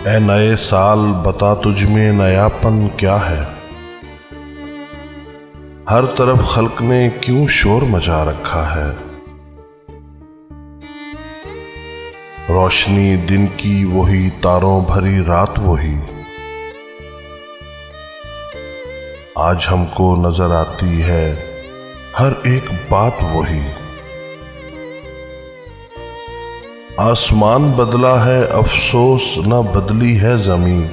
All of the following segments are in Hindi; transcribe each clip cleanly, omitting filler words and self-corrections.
ए नए साल बता तुझ में नयापन क्या है। हर तरफ खल्क ने क्यों शोर मचा रखा है। रोशनी दिन की वही, तारों भरी रात वही, आज हमको नजर आती है हर एक बात वही। आसमान बदला है अफसोस न बदली है जमीन,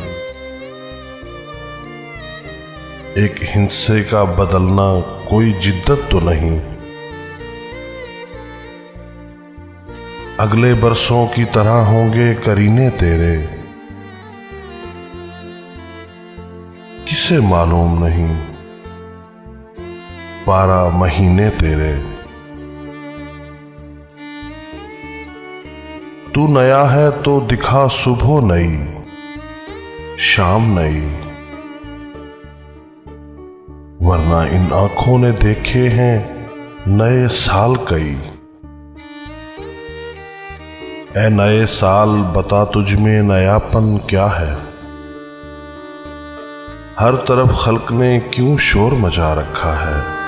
एक हिंसे का बदलना कोई जिद्दत तो नहीं। अगले बरसों की तरह होंगे करीने तेरे, किसे मालूम नहीं 12 महीने तेरे। तू नया है तो दिखा सुबह नई, शाम नई, वरना इन आंखों ने देखे हैं नए साल कई। ए नए साल बता तुझ में नयापन क्या है। हर तरफ खल्क ने क्यों शोर मचा रखा है।